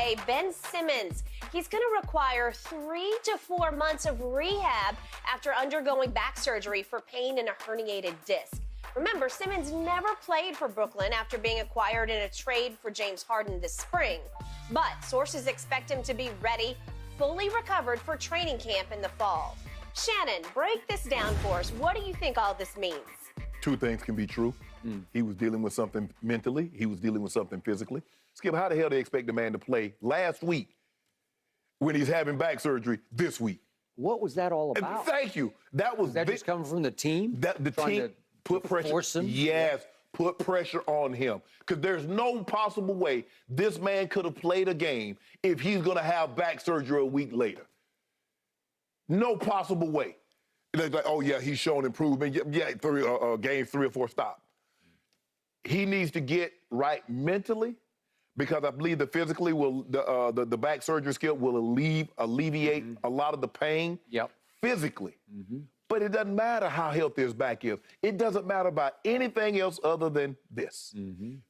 today, Ben Simmons. He's going to require 3 to 4 months of rehab after undergoing back surgery for pain in a herniated disc. Remember, Simmons never played for Brooklyn after being acquired in a trade for James Harden this spring. But sources expect him to be ready, fully recovered for training camp in the fall. Shannon, break this down for us. What do you think all this means? Two things can be true. He was dealing with something mentally. He was dealing with something physically. Skip, how the hell they expect the man to play last week when he's having back surgery this week? What was that all about? Thank you. That was just coming from the team? The team put pressure. Force him? Yes, put pressure on him. Because there's no possible way this man could have played a game if he's going to have back surgery a week later. No possible way. They're like, oh, yeah, he's shown improvement. Yeah, game 3 or 4, stop. He needs to get right mentally because I believe that physically the back surgery skill will alleviate a lot of the pain physically. But it doesn't matter how healthy his back is. It doesn't matter about anything else other than this.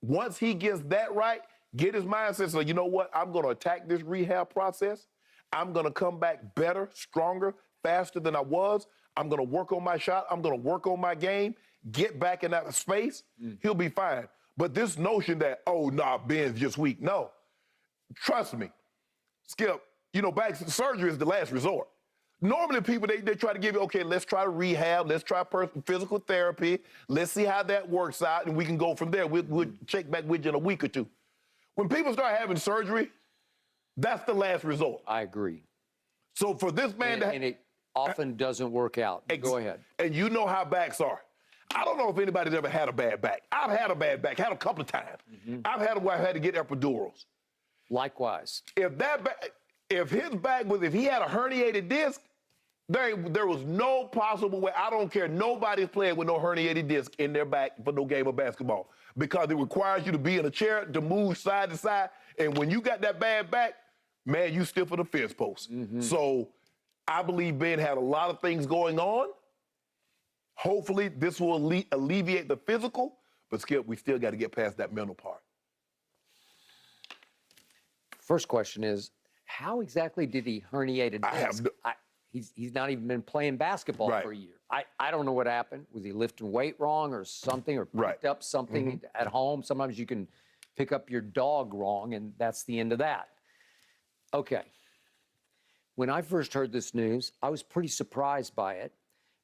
Once he gets that right, get his mindset, so you know what, I'm going to attack this rehab process. I'm going to come back better, stronger, faster than I was. I'm going to work on my shot. I'm going to work on my game, get back in that space. He'll be fine. But this notion that, oh, nah, Ben's just weak. No. Trust me, Skip, you know, back surgery is the last resort. Normally people, they try to give you, okay, let's try rehab. Let's try physical therapy. Let's see how that works out, and we can go from there. We'll check back with you in a week or two. When people start having surgery, that's the last resort. I agree. So for this man to... And it often doesn't work out. Go ahead. And you know how backs are. I don't know if anybody's ever had a bad back. I've had a bad back, had a couple of times. I've had where I had to get epidurals. Likewise. If his back was, if he had a herniated disc, there was no possible way. I don't care. Nobody's playing with no herniated disc in their back for no game of basketball because it requires you to be in a chair to move side to side. And when you got that bad back, man, you stiff for the fence post. So I believe Ben had a lot of things going on. Hopefully, this will alleviate the physical, but Skip, we still got to get past that mental part. First question is, how exactly did he herniate a disc? He's not even been playing basketball for a year. I don't know what happened. Was he lifting weight wrong or something, or picked up something at home? Sometimes you can pick up your dog wrong, and that's the end of that. Okay. When I first heard this news, I was pretty surprised by it,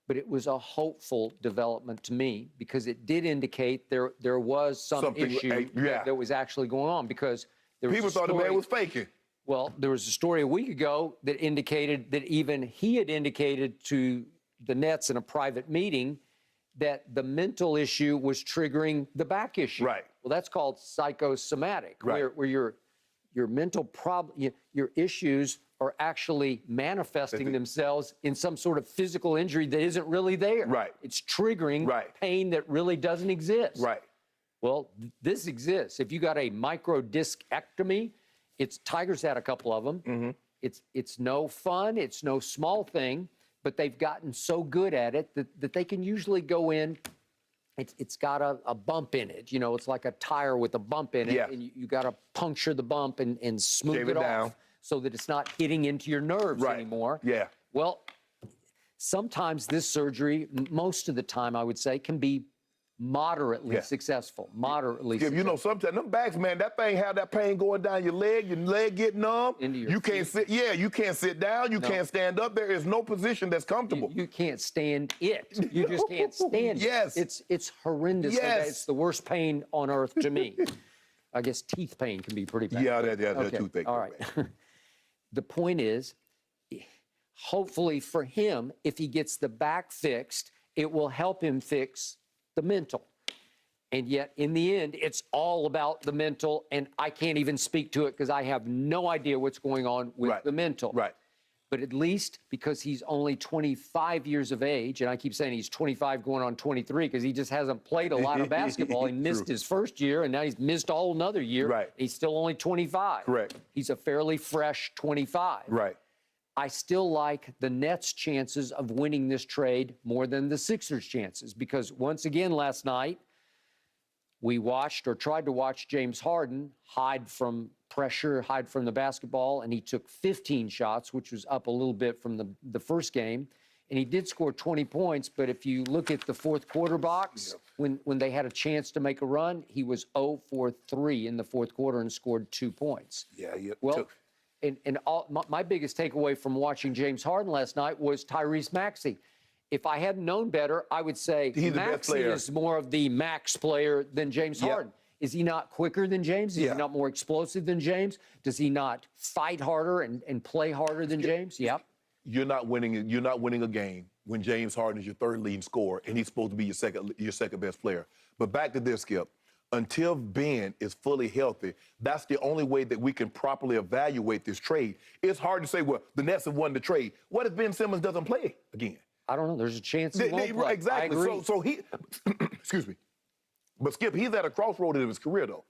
but it was a hopeful development to me because it did indicate there was some issue that was actually going on, because there was people thought the man was faking. Well, there was a story a week ago that indicated that even he had indicated to the Nets in a private meeting that the mental issue was triggering the back issue. Right. Well, that's called psychosomatic, where your mental problem, your issues are actually manifesting themselves in some sort of physical injury that isn't really there. Right. It's triggering pain that really doesn't exist. Right. Well, this exists. If you got a microdiscectomy, Tiger's had a couple of them. It's no fun. It's no small thing, but they've gotten so good at it that they can usually go in. It's got a bump in it. You know, it's like a tire with a bump in it, and you got to puncture the bump and smooth it off so that it's not hitting into your nerves anymore. Well, sometimes this surgery, most of the time, I would say, can be moderately successful. Moderately successful. You know, sometimes them backs, man, that thing have that pain going down your leg get numb. You can't sit. Yeah, you can't sit down. You can't stand up. There is no position that's comfortable. You can't stand it. You just can't stand it. It's horrendous. It's the worst pain on earth to me. I guess teeth pain can be pretty bad. That toothache. All right. The point is, hopefully for him, if he gets the back fixed, it will help him fix the mental. And yet, in the end, it's all about the mental, and I can't even speak to it because I have no idea what's going on with the mental. But at least because he's only 25 years of age, and I keep saying he's 25 going on 23 because he just hasn't played a lot of basketball. He missed his first year, and now he's missed all another year. He's still only 25. He's a fairly fresh 25. I still like the Nets' chances of winning this trade more than the Sixers' chances, because once again last night, we watched or tried to watch James Harden hide from pressure, hide from the basketball, and he took 15 shots, which was up a little bit from the first game. And he did score 20 points, but if you look at the fourth quarter box, when they had a chance to make a run, he was 0 for 3 in the fourth quarter and scored 2 points. Yeah, well, my biggest takeaway from watching James Harden last night was Tyrese Maxey. If I hadn't known better, I would say Maxey is more of the max player than James Harden. Is he not quicker than James? Is he not more explosive than James? Does he not fight harder and play harder than James? Yep. You're not winning a game when James Harden is your third leading scorer and he's supposed to be your second best player. But back to this, Skip. Until Ben is fully healthy, that's the only way that we can properly evaluate this trade. It's hard to say, well, the Nets have won the trade. What if Ben Simmons doesn't play again? I don't know. There's a chance he won't play. Exactly. I agree. So he, excuse me. But Skip, he's at a crossroad in his career, though.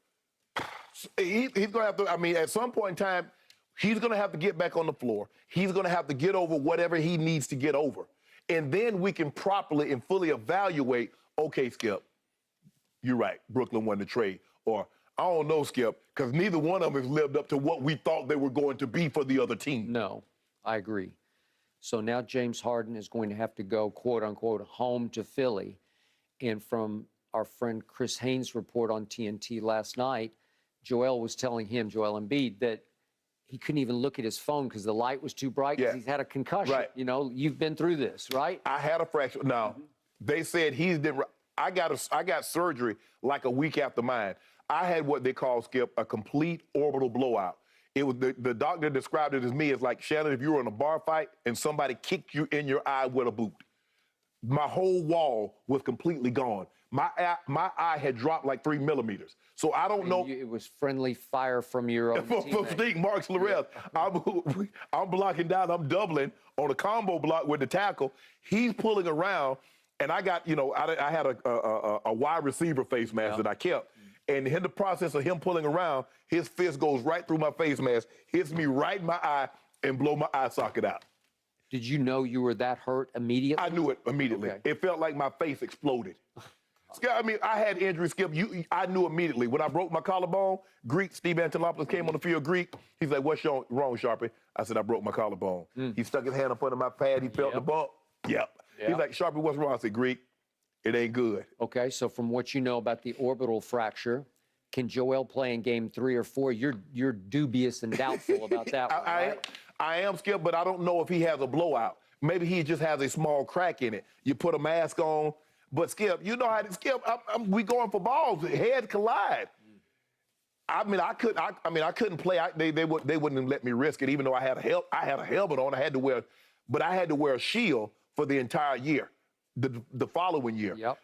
He's going to have to, at some point in time, he's going to have to get back on the floor. He's going to have to get over whatever he needs to get over. And then we can properly and fully evaluate, okay, Skip, you're right, Brooklyn won the trade. Or, I don't know, Skip, because neither one of them has lived up to what we thought they were going to be for the other team. No, I agree. So now James Harden is going to have to go, quote unquote, home to Philly. And from our friend Chris Haynes' report on TNT last night, Joel was telling him, Joel Embiid, that he couldn't even look at his phone because the light was too bright because he's had a concussion. Right. You know, you've been through this, right? I had a fracture. Now, they said he's been. I got surgery like a week after mine. I had what they call, Skip, a complete orbital blowout. It was the doctor described it as me as like, Shannon, if you were in a bar fight and somebody kicked you in your eye with a boot. My whole wall was completely gone. My eye had dropped like 3 millimeters. So I don't know. It was friendly fire from your own From Steve Marks Larrell. I'm blocking down. I'm doubling on a combo block with the tackle. He's pulling around, and I got, I had a wide receiver face mask that I kept. And in the process of him pulling around, his fist goes right through my face mask, hits me right in my eye, and blow my eye socket out. Did you know you were that hurt immediately? I knew it immediately. Okay. It felt like my face exploded. I had injury, Skip. I knew immediately. When I broke my collarbone, Steve Antonopoulos came on the field, He's like, what's wrong, Sharpie? I said, I broke my collarbone. He stuck his hand up under my pad. He felt the bump. Yep. He's like, Sharpie, what's wrong? I said, it ain't good. Okay, so from what you know about the orbital fracture, can Joel play in game 3 or 4? You're dubious and doubtful about that one, right? I am, Skip, but I don't know if he has a blowout. Maybe he just has a small crack in it. You put a mask on. But, Skip, you know how to, Skip, we going for balls. Heads collide. I couldn't play. They wouldn't let me risk it, even though I had a helmet on. I had to wear a shield for the entire year, the following year. Yep.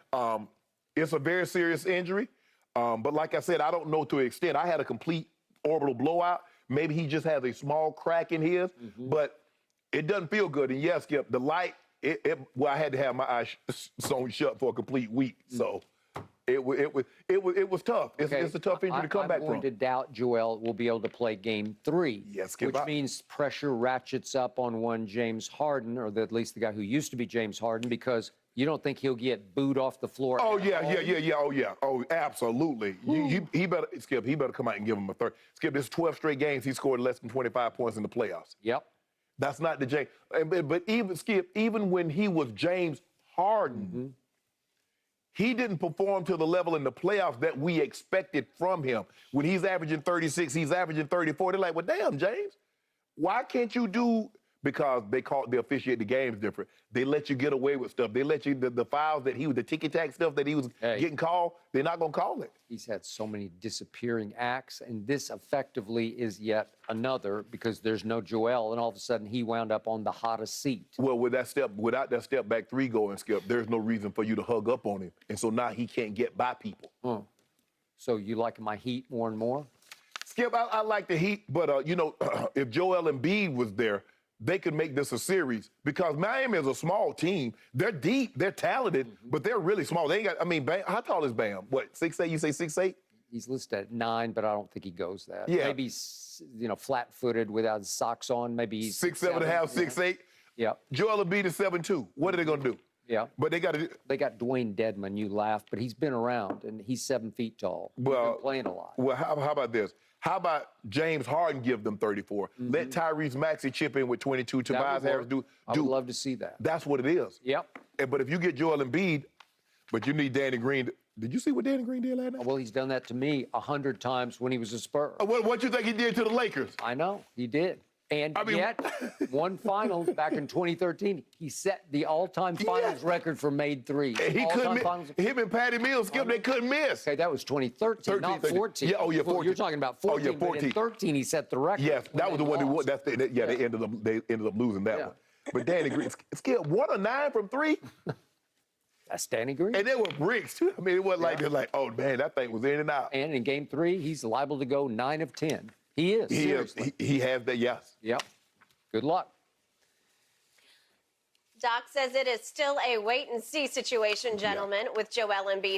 It's a very serious injury. But like I said, I don't know to an extent. I had a complete orbital blowout. Maybe he just has a small crack in his, but it doesn't feel good. And yes, Skip, the light, I had to have my eyes sewn shut for a complete week. So it was tough. It's a tough injury to come back from. I'm going to doubt Joel will be able to play game 3, which means pressure ratchets up on one James Harden, or at least the guy who used to be James Harden, because you don't think he'll get booed off the floor? Oh, yeah. Oh, absolutely. He better, Skip, he better come out and give him a third. Skip, this 12 straight games, he scored less than 25 points in the playoffs. Yep. That's not the James. But even, Skip, even when he was James Harden, he didn't perform to the level in the playoffs that we expected from him. When he's averaging 36, he's averaging 34. They're like, well, damn, James, why can't you do... Because they officiate the games different. They let you get away with stuff. They let you, the fouls that the ticky-tack stuff that he was getting called, they're not going to call it. He's had so many disappearing acts, and this effectively is yet another, because there's no Joel, and all of a sudden he wound up on the hottest seat. Well, without that step back 3 going, Skip, there's no reason for you to hug up on him. And so now he can't get by people. So you like my Heat more and more? Skip, I like the Heat, but, if Joel Embiid was there, they could make this a series, because Miami is a small team. They're deep, they're talented, but they're really small. They ain't got, Bam, how tall is Bam? What, 6'8"? You say 6'8"? He's listed at 9, but I don't think he goes that. Yeah. Maybe, flat-footed without his socks on. Maybe he's 6'7.5", 6'8". Yeah. Joel Embiid is 7'2". What are they going to do? Yeah. But they got to. They got Dwayne Dedman. You laugh, but he's been around, and he's 7 feet tall. He's been playing a lot. Well, how about this? How about James Harden give them 34? Let Tyrese Maxey chip in with 22. Tobias Harris do. I would love to see that. That's what it is. Yep. But if you get Joel Embiid, but you need Danny Green. Did you see what Danny Green did last night? Well, he's done that to me 100 times when he was a Spur. What you think he did to the Lakers? I know, he did. And yet, one finals back in 2013, he set the all-time finals record for made threes. And he couldn't miss. Him and Patty Mills, Skip, they couldn't miss. Okay, that was 2013, not 14. Yeah, oh, yeah, 14. You're talking about 14. Oh, yeah, 14. But in 13, he set the record. Yes, that was the one. They ended up losing that one. But Danny Green, Skip, 1 of 9 from 3. That's Danny Green. And they were bricks, too. I mean, it wasn't like, they're like, oh, man, that thing was in and out. And in game 3, he's liable to go 9 of 10. He is, seriously. He has that, yes. Yep. Good luck. Doc says it is still a wait-and-see situation, gentlemen, with Joel Embiid.